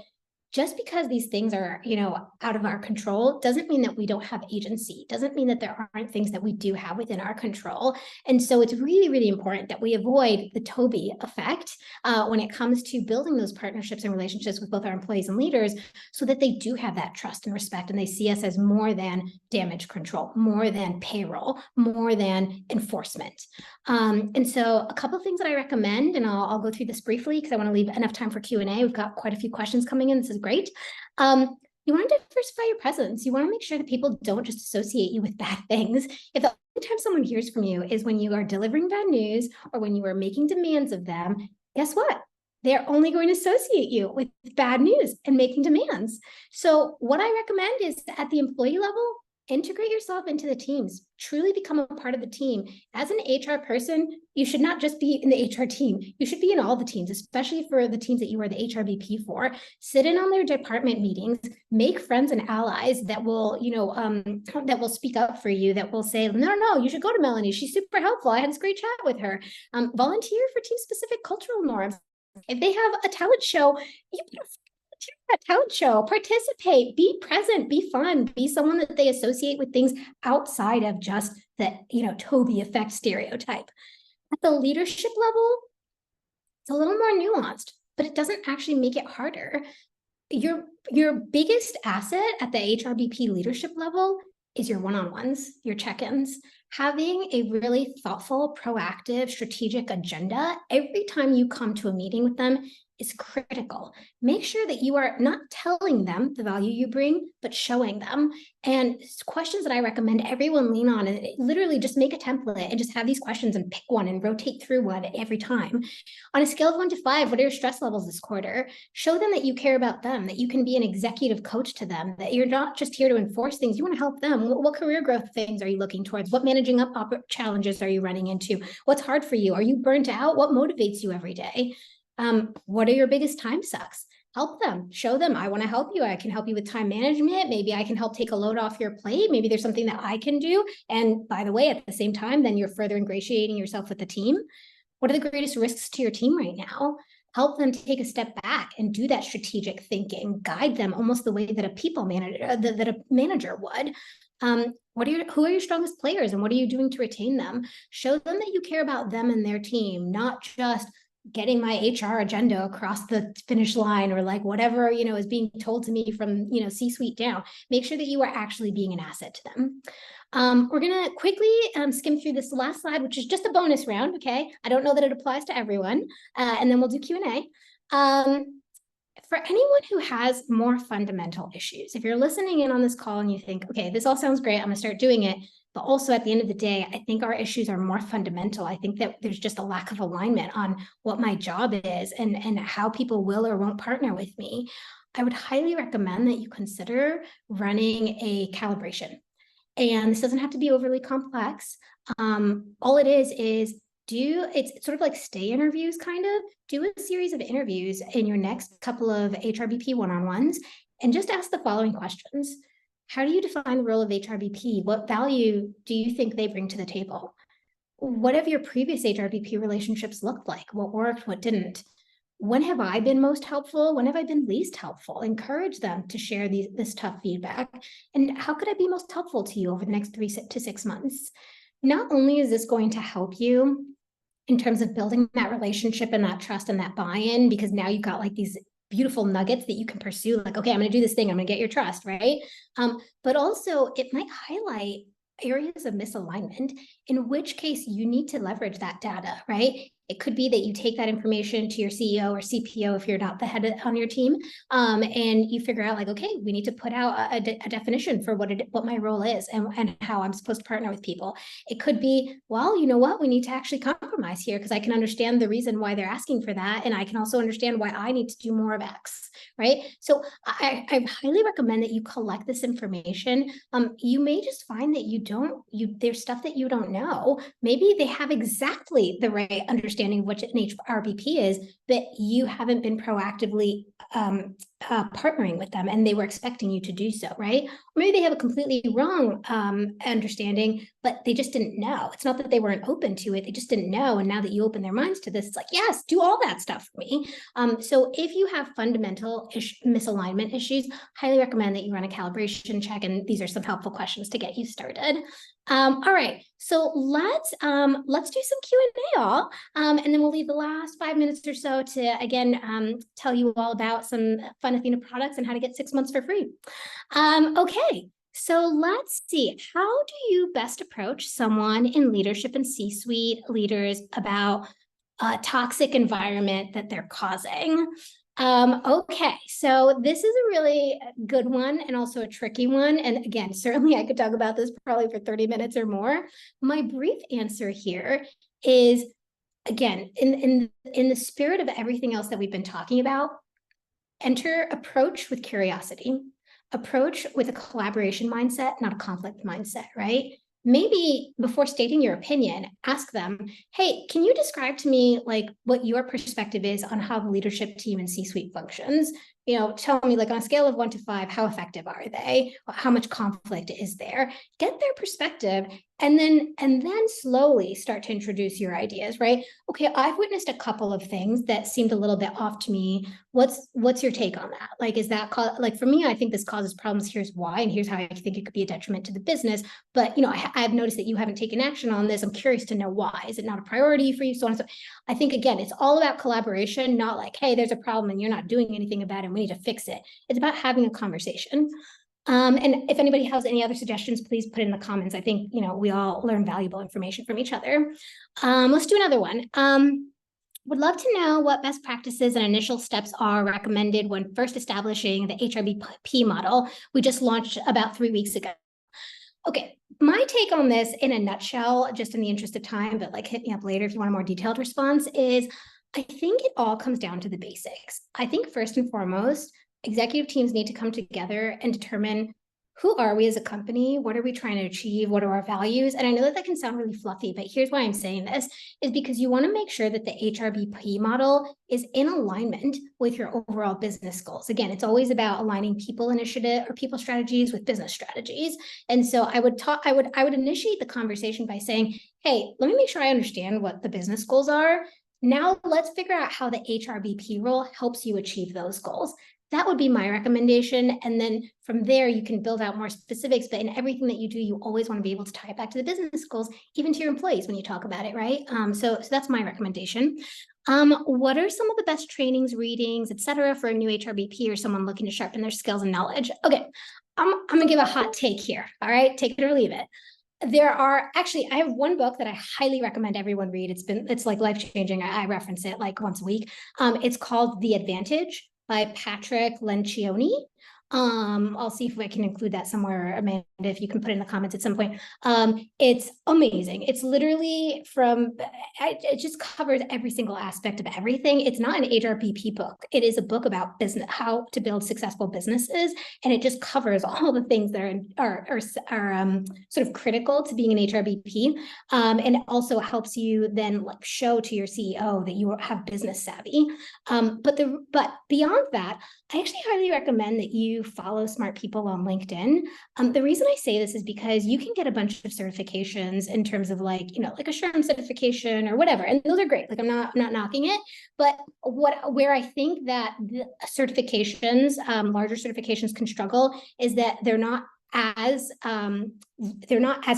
just because these things are, out of our control doesn't mean that we don't have agency, doesn't mean that there aren't things that we do have within our control. And so it's really, really important that we avoid the Toby effect when it comes to building those partnerships and relationships with both our employees and leaders, so that they do have that trust and respect, and they see us as more than damage control, more than payroll, more than enforcement. And so a couple of things that I recommend, and I'll go through this briefly because I want to leave enough time for Q&A. We've got quite a few questions coming in. This is great. You want to diversify your presence. You want to make sure that people don't just associate you with bad things. If the only time someone hears from you is when you are delivering bad news or when you are making demands of them, guess what? They're only going to associate you with bad news and making demands. So what I recommend is at the employee level, integrate yourself into the teams, truly become a part of the team. As an HR person, you should not just be in the HR team. You should be in all the teams, especially for the teams that you are the HRBP for. Sit in on their department meetings, make friends and allies that will, that will speak up for you, that will say, no, you should go to Melanie. She's super helpful. I had this great chat with her. Volunteer for team-specific cultural norms. If they have a talent show, that talent show, participate, be present, be fun, be someone that they associate with things outside of just the, Toby effect stereotype. At the leadership level, it's a little more nuanced, but it doesn't actually make it harder. Your biggest asset at the HRBP leadership level is your one-on-ones, your check-ins. Having a really thoughtful, proactive, strategic agenda every time you come to a meeting with them is critical. Make sure that you are not telling them the value you bring, but showing them. And questions that I recommend everyone lean on, and literally just make a template and just have these questions and pick one and rotate through one every time. On a scale of 1 to 5, what are your stress levels this quarter? Show them that you care about them, that you can be an executive coach to them, that you're not just here to enforce things, you want to help them. What career growth things are you looking towards? What managing up challenges are you running into? What's hard for you? Are you burnt out? What motivates you every day? What are your biggest time sucks? Help them, show them, I want to help you. I can help you with time management. Maybe I can help take a load off your plate. Maybe there's something that I can do. And by the way, at the same time, then you're further ingratiating yourself with the team. What are the greatest risks to your team right now? Help them take a step back and do that strategic thinking, guide them almost the way that a people manager, that a manager would. Who are your strongest players and what are you doing to retain them? Show them that you care about them and their team, not just getting my HR agenda across the finish line or like whatever, is being told to me from, C-suite down. Make sure that you are actually being an asset to them. We're going to quickly skim through this last slide, which is just a bonus round. Okay. I don't know that it applies to everyone. And then we'll do Q&A. For anyone who has more fundamental issues, if you're listening in on this call and you think, okay, this all sounds great, I'm gonna start doing it. But also at the end of the day, I think our issues are more fundamental. I think that there's just a lack of alignment on what my job is and how people will or won't partner with me. I would highly recommend that you consider running a calibration. And this doesn't have to be overly complex. All it is it's sort of like stay interviews, kind of. Do a series of interviews in your next couple of HRBP one-on-ones and just ask the following questions. How do you define the role of HRBP? What value do you think they bring to the table? What have your previous HRBP relationships looked like? What worked, what didn't? when have I been most helpful? When have I been least helpful? Encourage them to share this tough feedback. And how could I be most helpful to you over the next 3 to 6 months? Not only is this going to help you in terms of building that relationship and that trust and that buy-in, because now you've got like these beautiful nuggets that you can pursue, like, okay, I'm going to do this thing, I'm going to get your trust, right? But also it might highlight areas of misalignment, in which case you need to leverage that data, right? It could be that you take that information to your CEO or CPO if you're not the head on your team, and you figure out like, okay, we need to put out a definition for what my role is and how I'm supposed to partner with people. It could be, well, you know what, we need to actually compromise here because I can understand the reason why they're asking for that, and I can also understand why I need to do more of X, right? So I highly recommend that you collect this information. You may just find that there's stuff that you don't know. Maybe they have exactly the right understanding of what an HRBP is, but you haven't been proactively partnering with them and they were expecting you to do so, right? Or maybe they have a completely wrong understanding, but they just didn't know. It's not that they weren't open to it, they just didn't know. And now that you open their minds to this, it's like, yes, do all that stuff for me. So if you have fundamental misalignment issues, highly recommend that you run a calibration check. And these are some helpful questions to get you started. All right, so let's do some Q&A, all, and then we'll leave the last 5 minutes or so to again tell you all about some fun Athena products and how to get 6 months for free. Okay, so let's see. How do you best approach someone in leadership and C-suite leaders about a toxic environment that they're causing? Okay, so this is a really good one and also a tricky one. And again, certainly I could talk about this probably for 30 minutes or more. My brief answer here is, again, in the spirit of everything else that we've been talking about, approach with curiosity, approach with a collaboration mindset, not a conflict mindset, right? Maybe before stating your opinion, ask them, hey, can you describe to me like what your perspective is on how the leadership team and C-suite functions? You know, tell me like on a scale of 1 to 5, how effective are they? How much conflict is there? Get their perspective and then slowly start to introduce your ideas, right? Okay, I've witnessed a couple of things that seemed a little bit off to me. What's your take on that? Like, is that like for me, I think this causes problems. Here's why, and here's how I think it could be a detriment to the business. But you know, I've noticed that you haven't taken action on this. I'm curious to know why. Is it not a priority for you? So on and so. I think again, it's all about collaboration, not like, hey, there's a problem and you're not doing anything about it. We need to fix it. It's about having a conversation. And if anybody has any other suggestions, please put in the comments. I think, you know, we all learn valuable information from each other. Let's do another one. Would love to know what best practices and initial steps are recommended when first establishing the HRBP model we just launched about 3 weeks ago. Okay, my take on this in a nutshell, just in the interest of time, but like hit me up later if you want a more detailed response, is I think it all comes down to the basics. I think first and foremost, executive teams need to come together and determine who are we as a company? What are we trying to achieve? What are our values? And I know that can sound really fluffy, but here's why I'm saying this is because you want to make sure that the HRBP model is in alignment with your overall business goals. Again, it's always about aligning people initiative or people strategies with business strategies. And so I would initiate the conversation by saying, hey, let me make sure I understand what the business goals are. Now let's figure out how the HRBP role helps you achieve those goals. That would be my recommendation. And then from there, you can build out more specifics. But in everything that you do, you always want to be able to tie it back to the business goals, even to your employees when you talk about it, right? So that's my recommendation. What are some of the best trainings, readings, et cetera, for a new HRBP or someone looking to sharpen their skills and knowledge? Okay, I'm going to give a hot take here. All right, take it or leave it. There are actually, I have one book that I highly recommend everyone read. It's like life-changing. I reference it like once a week. It's called The Advantage by Patrick Lencioni. I'll see if I can include that somewhere, Amanda, if you can put it in the comments at some point. It's amazing. It's literally it just covers every single aspect of everything. It's not an HRBP book. It is a book about business, how to build successful businesses. And it just covers all the things that are sort of critical to being an HRBP. And it also helps you then like show to your CEO that you have business savvy. But beyond that, I actually highly recommend that you to follow smart people on LinkedIn. The reason I say this is because you can get a bunch of certifications in terms of like, like a SHRM certification or whatever, and those are great. Like I'm not knocking it, but where I think that the certifications, larger certifications can struggle is that they're not as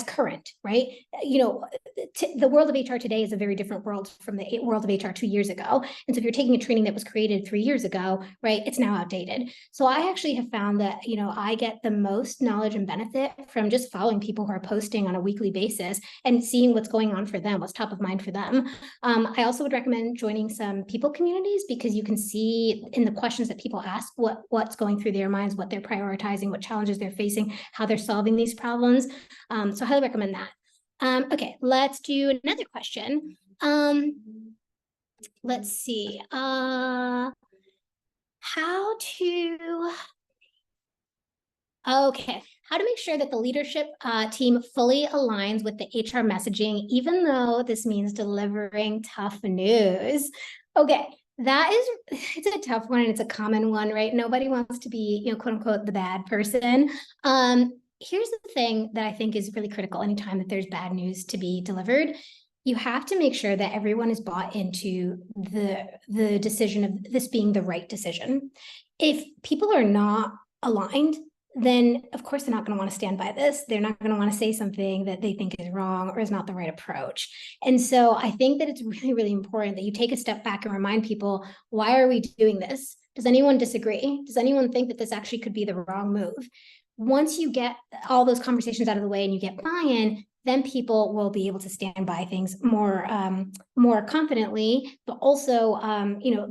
current, right? The world of HR today is a very different world from the world of HR 2 years ago. And so if you're taking a training that was created 3 years ago, right, it's now outdated. So I actually have found that, I get the most knowledge and benefit from just following people who are posting on a weekly basis and seeing what's going on for them, what's top of mind for them. I also would recommend joining some people communities because you can see in the questions that people ask what's going through their minds, what they're prioritizing, what challenges they're facing, how they're solving these problems. So I highly recommend that. Okay, let's do another question. Let's see. How to make sure that the leadership team fully aligns with the HR messaging, even though this means delivering tough news. Okay, it's a tough one and it's a common one, right? Nobody wants to be, quote unquote, the bad person. Here's the thing that I think is really critical anytime that there's bad news to be delivered. You have to make sure that everyone is bought into the decision of this being the right decision. If people are not aligned, then of course they're not going to want to stand by this. They're not going to want to say something that they think is wrong or is not the right approach. And so I think that it's really, really important that you take a step back and remind people, why are we doing this? Does anyone disagree? Does anyone think that this actually could be the wrong move? Once you get all those conversations out of the way and you get buy-in, then people will be able to stand by things more confidently, but also,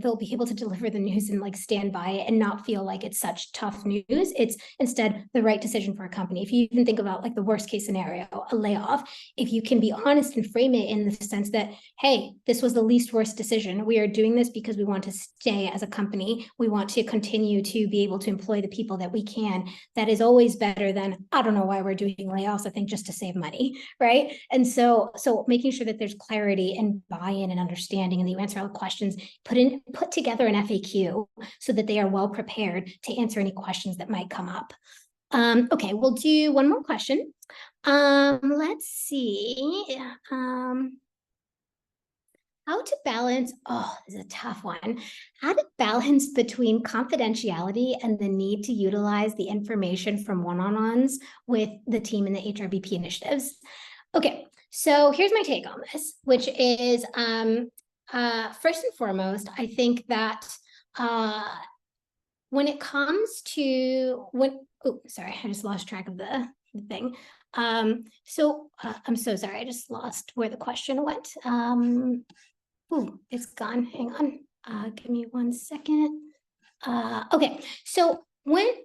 they'll be able to deliver the news and like stand by it and not feel like it's such tough news. It's instead the right decision for a company. If you even think about like the worst case scenario, a layoff, if you can be honest and frame it in the sense that, hey, this was the least worst decision. We are doing this because we want to stay as a company. We want to continue to be able to employ the people that we can. That is always better than, I don't know why we're doing layoffs, I think just to save money. Right. And so making sure that there's clarity and buy-in and understanding and that you answer all the questions, put together an FAQ so that they are well prepared to answer any questions that might come up. Okay, we'll do one more question. Let's see. How to balance, this is a tough one. How to balance between confidentiality and the need to utilize the information from one-on-ones with the team in the HRBP initiatives. Okay, so here's my take on this, which is first and foremost, I think that when it comes to sorry, I just lost track of the thing. I'm so sorry, I just lost where the question went. It's gone. Hang on. Give me 1 second. Okay, so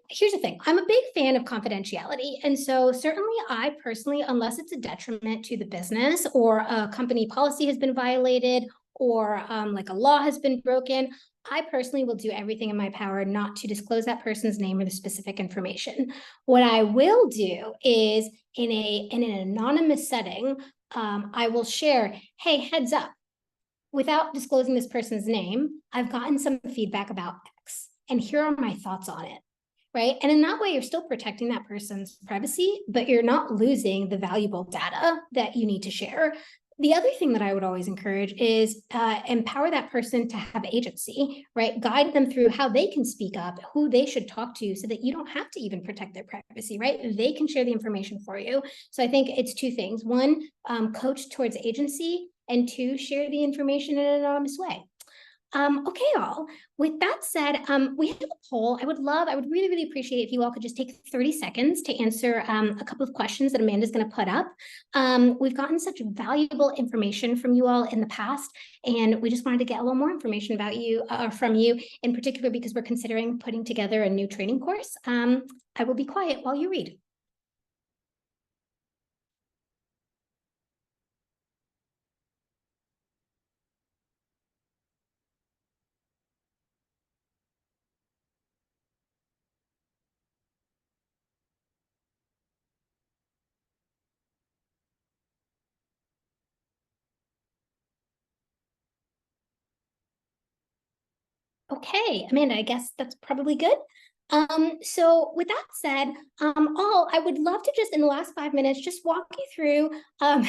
here's the thing, I'm a big fan of confidentiality. And so certainly I personally, unless it's a detriment to the business or a company policy has been violated or like a law has been broken, I personally will do everything in my power not to disclose that person's name or the specific information. What I will do is in an anonymous setting, I will share, hey, heads up, without disclosing this person's name, I've gotten some feedback about X, and here are my thoughts on it, right? And in that way, you're still protecting that person's privacy, but you're not losing the valuable data that you need to share. The other thing that I would always encourage is empower that person to have agency, right? Guide them through how they can speak up, who they should talk to, so that you don't have to even protect their privacy, right? They can share the information for you. So I think it's two things. One, coach towards agency, and two, share the information in an anonymous way. Okay, all. With that said, we have a poll. I would really, really appreciate if you all could just take 30 seconds to answer a couple of questions that Amanda's going to put up. We've gotten such valuable information from you all in the past, and we just wanted to get a little more information about you, from you, in particular because we're considering putting together a new training course. I will be quiet while you read. Okay, Amanda, I guess that's probably good. So with that said, I would love to just in the last 5 minutes, just walk you through a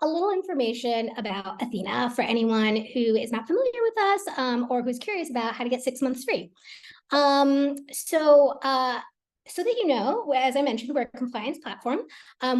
little information about Athena for anyone who is not familiar with us or who's curious about how to get 6 months free. So that you know, as I mentioned, we're a compliance platform.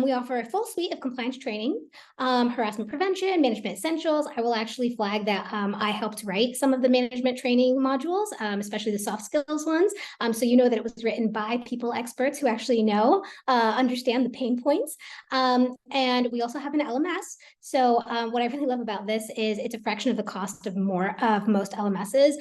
We offer a full suite of compliance training, harassment prevention, management essentials. I will actually flag that I helped write some of the management training modules, especially the soft skills ones. So you know that it was written by people experts who actually know, understand the pain points. And we also have an LMS. So what I really love about this is it's a fraction of the cost of most LMSs.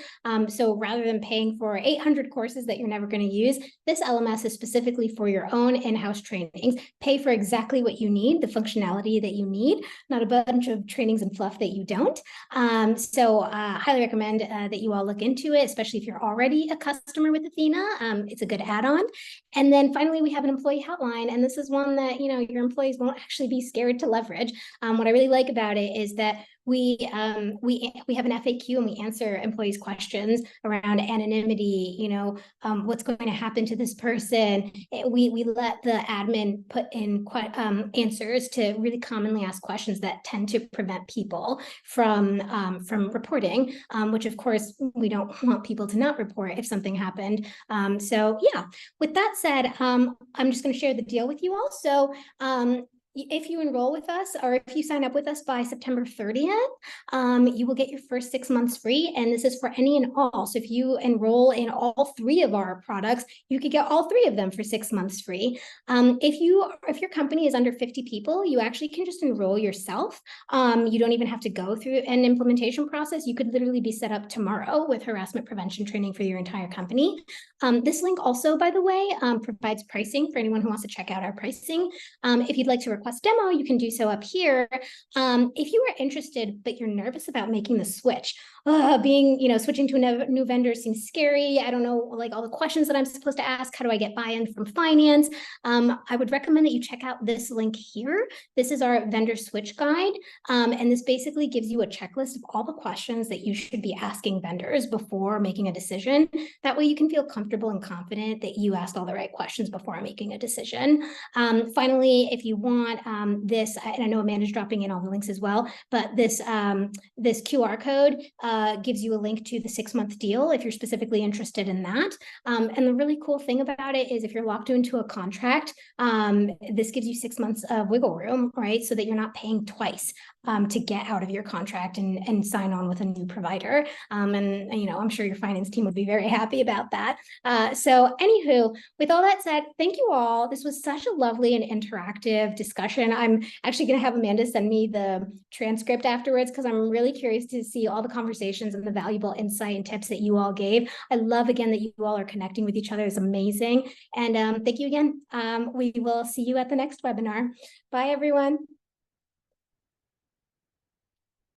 So rather than paying for 800 courses that you're never going to use, this LMS is specifically for your own in-house trainings. Pay for exactly what you need, the functionality that you need, not a bunch of trainings and fluff that you don't. So highly recommend that you all look into it, especially if you're already a customer with Athena. It's a good add-on. And then finally, we have an employee hotline, and this is one that your employees won't actually be scared to leverage. What I really like about it is that we have an FAQ and we answer employees' questions around anonymity, what's going to happen to this person. We let the admin put in answers to really commonly asked questions that tend to prevent people from reporting, which of course we don't want people to not report if something happened. So yeah, with that said, I'm just going to share the deal with you all. So if you enroll with us or if you sign up with us by September 30th, you will get your first 6 months free. And this is for any and all. So if you enroll in all 3 of our products, you could get all 3 of them for 6 months free. If your company is under 50 people, you actually can just enroll yourself. You don't even have to go through an implementation process. You could literally be set up tomorrow with harassment prevention training for your entire company. This link also, by the way, provides pricing for anyone who wants to check out our pricing. If you'd like to request demo, you can do so up here. If you are interested, but you're nervous about making the switch, switching to a new vendor seems scary. I don't know, like all the questions that I'm supposed to ask. How do I get buy-in from finance? I would recommend that you check out this link here. This is our vendor switch guide. And this basically gives you a checklist of all the questions that you should be asking vendors before making a decision. That way you can feel comfortable and confident that you asked all the right questions before making a decision. Finally, if you want this, and I know Amanda's dropping in all the links as well, but this QR code gives you a link to the 6-month deal if you're specifically interested in that. And the really cool thing about it is if you're locked into a contract, this gives you 6 months of wiggle room, right? So that you're not paying twice to get out of your contract and sign on with a new provider. And I'm sure your finance team would be very happy about that. So anywho, with all that said, thank you all. This was such a lovely and interactive discussion. I'm actually going to have Amanda send me the transcript afterwards because I'm really curious to see all the conversations and the valuable insight and tips that you all gave. I love again that you all are connecting with each other. It's amazing. And thank you again. We will see you at the next webinar. Bye, everyone.